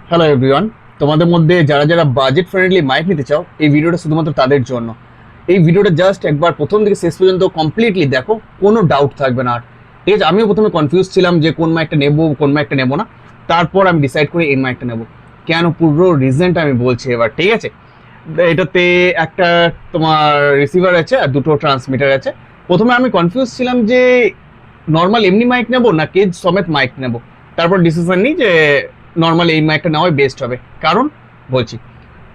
Hello everyone, তোমাদের মধ্যে যারা যারা বাজেট ফ্রেন্ডলি মাইক নিতে চাও, এই ভিডিওটা শুধুমাত্র তাদের জন্য। এই ভিডিওটা জাস্ট একবার প্রথম থেকে শেষ পর্যন্ত কমপ্লিটলি দেখো, কোনো ডাউট থাকবে না আর। ঠিক আছে, আমিও প্রথমে কনফিউজ ছিলাম যে কোন মাইকটা নেবো কোন মাইকটা নেবো না। তারপর আমি ডিসাইড করি এই মাইকটা নেবো। কেন, পুরো রিজনটা আমি বলছি এবার। ঠিক আছে, এটাতে একটা তোমার রিসিভার আছে আর দুটো ট্রান্সমিটার আছে। প্রথমে আমি কনফিউজ ছিলাম যে নর্মাল এমনি মাইক নেবো না কেজ সমেত মাইক নেবো। তারপর ডিসিশন নিই যে নর্মাল এই মাইকটা নেওয়াই বেস্ট হবে। কারণ বলছি,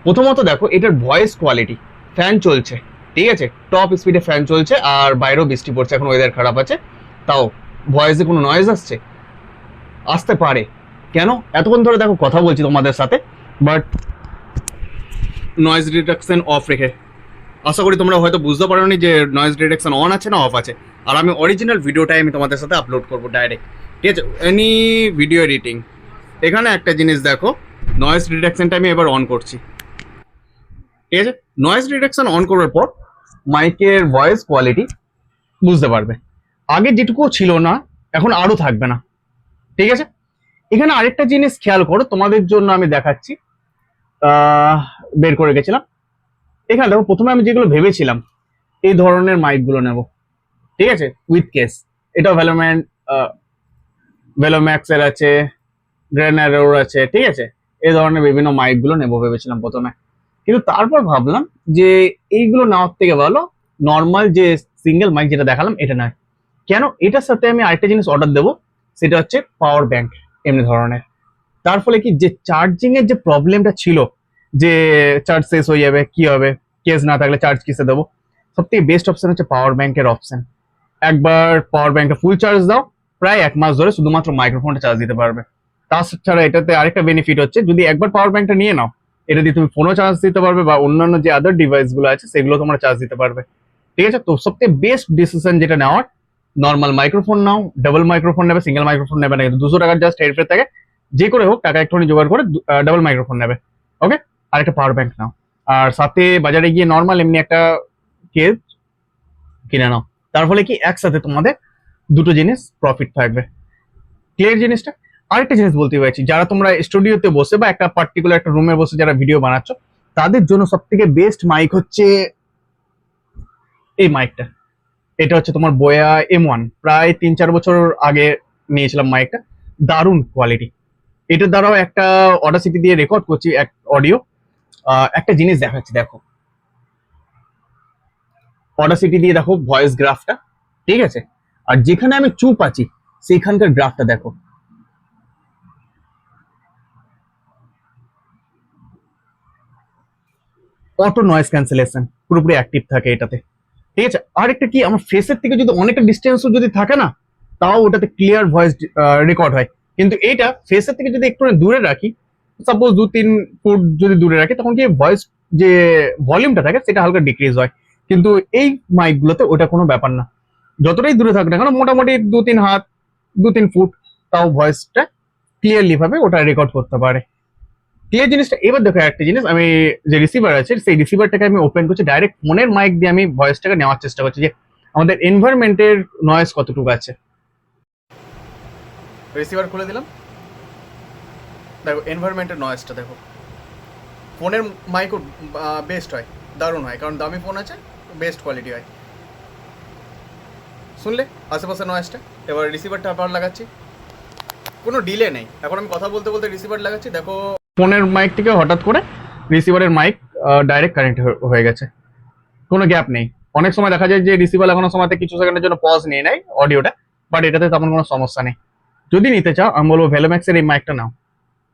প্রথমত দেখো এটার ভয়েস কোয়ালিটি। ফ্যান চলছে, ঠিক আছে, টপ স্পিডে ফ্যান চলছে, আর বাইরেও বৃষ্টি পড়ছে, এখন ওয়েদার খারাপ আছে, তাও ভয়েসে কোনো নয়েজ আসতে পারে। কেন, এতক্ষণ ধরে দেখো কথা বলছি তোমাদের সাথে, বাট নয়েজ রিডাকশন অফ রেখে। আশা করি তোমরা হয়তো বুঝতে পারোনি যে নয়েজ রিডাকশন অন আছে না অফ আছে। আর আমি অরিজিনাল ভিডিওটাই আমি তোমাদের সাথে আপলোড করবো ডাইরেক্ট। ঠিক আছে, এনি ভিডিও এডিটিং। এখানে একটা জিনিস দেখো, নয়েজ রিডাকশনটা আমি এবার অন করছি। ঠিক আছে, নয়েজ রিডাকশন অন করার পর মাইকের ভয়েস কোয়ালিটি বুঝতে পারবে। আগে যেটুকু ছিল না, এখন আরো থাকবে না। ঠিক আছে, এখানে আরেকটা জিনিস খেয়াল করো, তোমাদের জন্য আমি দেখাচ্ছি। বের করে গেছিলাম। এখানে দেখো, প্রথমে আমি যেগুলো ভেবেছিলাম এই ধরনের মাইকগুলো নেব। ঠিক আছে, উইথ কেস। এটাও ভেলোম্যাক্স এর আছে, গ্রেনারোর আছে। ঠিক আছে, এই ধরনের বিভিন্ন মাইকগুলো নেবো ভেবেছিলাম প্রথমে। কিন্তু তারপর ভাবলাম যে এইগুলো নেওয়ার থেকে ভালো নর্মাল যে সিঙ্গেল মাইক যেটা দেখালাম এটা নয়। কেন, এটার সাথে আমি আরেকটা জিনিস অর্ডার দেবো, সেটা হচ্ছে পাওয়ার ব্যাংক এমনি ধরনের। তার ফলে কি, যে চার্জিং এর যে প্রবলেমটা ছিল, যে চার্জ শেষ হয়ে যাবে কি হবে, কেস না থাকলে চার্জ কিসে দেবো, সব থেকে বেস্ট অপশন হচ্ছে পাওয়ার ব্যাংকের অপশন। একবার পাওয়ার ব্যাংকে ফুল চার্জ দাও, প্রায় 1 মাস ধরে শুধুমাত্র মাইক্রোফোনটা চার্জ দিতে পারবে। তাছাড়া এটাতে আরেকটা বেনিফিট হচ্ছে, যদি একবার পাওয়ার ব্যাংকটা নিয়ে নাও, এটা দিয়ে তুমি ফোনও চার্জ দিতে পারবে বা অন্যান্য যে আদার ডিভাইস গুলো আছে সেগুলো তোমরা চার্জ দিতে পারবে। ঠিক আছে, তো সবথেকে বেস্ট ডিসিশন যেটা নেওয়ার, নর্মাল মাইক্রোফোন নাও। ডাবল মাইক্রোফোন নেবে, সিঙ্গেল মাইক্রোফোন নেবে না, কিন্তু 200 টাকার জাস্ট হেডফোন থাকে, যে করে হোক টাকা একটুখানি জোগাড় করে ডাবল মাইক্রোফোন নেবে। ওকে, আর একটা পাওয়ার ব্যাংক নাও, আর সাথে বাজারে গিয়ে নর্মাল এমনি একটা কেস কিনে নাও। তার ফলে কি, একসাথে তোমাদের দুটো জিনিস প্রফিট থাকবে। ক্লিয়ার জিনিসটা? আরেকটা জিনিস বলতে চাইছি, যারা তোমরা স্টুডিওতে বসে বা একটা পার্টিকুলার একটা রুমে বসে যারা ভিডিও বানাচ্ছ, তাদের জন্য সব থেকে বেস্ট মাইক হচ্ছে এই মাইকটা। এটা হচ্ছে তোমার বোয়া M1, প্রায় 3-4 বছর আগে নিয়েছিলাম মাইকটা। দারুণ কোয়ালিটি। এটার দ্বারাও একটা অডাসিটি দিয়ে রেকর্ড করছি এক অডিও। একটা জিনিস দেখাচ্ছি, দেখো অডাসিটি দিয়ে দেখো ভয়েস গ্রাফটা। ঠিক আছে, আর যেখানে আমি চুপ আছি সেখানকার গ্রাফটা দেখো। অটো নয়েজ ক্যান্সেলেশন পুরোপুরি অ্যাক্টিভ থাকে এটাতে। ঠিক আছে, আর একটা কি, আমার ফেসের থেকে যদি অনেকটা ডিস্টেন্সও যদি থাকে না, তাও ওটাতে ক্লিয়ার ভয়েস রেকর্ড হয়। কিন্তু এইটা ফেসের থেকে যদি একটু দূরে রাখি, সাপোজ 2-3 ফুট যদি দূরে রাখি, তখন কি ভয়েস যে ভলিউমটা থাকে সেটা হালকা ডিক্রিজ হয়। কিন্তু এই মাইকগুলোতে ওটা কোনো ব্যাপার না, যতটাই দূরে থাক না কেন, মোটামুটি 2-3 হাত, 2-3 ফুট, তাও ভয়েসটা ক্লিয়ারলি ভাবে ওটা রেকর্ড করতে পারে। ক্লিয়ার জিনিসটা। এবার দেখো একটা জিনিস, আমি যে রিসিভার আছে সেই রিসিভারটাকে আমি ওপেন করছি, ডাইরেক্ট ফোনের মাইক দিয়ে আমি ভয়েসটাকে নেওয়ার চেষ্টা করছি যে আমাদের এনভায়রনমেন্টের নয়েজ কতটুকু আছে। রিসিভার খুলে দিলাম, দেখো এনভায়রনমেন্টের নয়েজটা দেখো। ফোনের মাইকও বেস্ট হয়, দারুণ হয়, কারণ দামি ফোন আছে, বেস্ট কোয়ালিটি হয়। শুনলে আশেপাশে নয়েজটা। এবার রিসিভারটা আবার লাগাচ্ছি, কোনো ডিলে নেই, এখন আমি কথা বলতে বলতে রিসিভার লাগাচ্ছি, দেখো ফোনের মাইক থেকে হঠাৎ করে রিসিভারের মাইক ডাইরেক্ট কানেক্ট হয়ে গেছে, কোনো গ্যাপ নেই। অনেক সময় দেখা যায় যে রিসিভার লাগানোর সময়তে কিছু সেকেন্ডের জন্য পজ নিয়ে নেয় অডিওটা, বাট এটাতে তেমন কোনো সমস্যা নেই। যদি নিতে চাও আমি বলবো ভেলোম্যাক্সের এই মাইকটা নাও,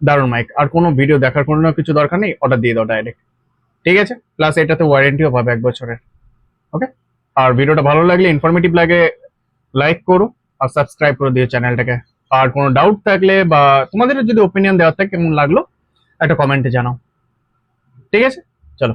দারুণ মাইক। আর কোনো ভিডিও দেখার কোনো কিছু দরকার নেই, অর্ডার দিয়ে দাও ডাইরেক্ট। ঠিক আছে, প্লাস এটাতে ওয়ারেন্টিও পাবে 1 বছরের। ওকে, আর ভিডিওটা ভালো লাগলে, ইনফরমেটিভ লাগে, লাইক করো আর সাবস্ক্রাইব করে দিও চ্যানেলটাকে। আর কোনো ডাউট থাকলে বা তোমাদের যদি ওপিনিয়ন দেওয়ার থাকে কেমন লাগলো, একটা কমেন্টে জানাও। ঠিক আছে, চলো।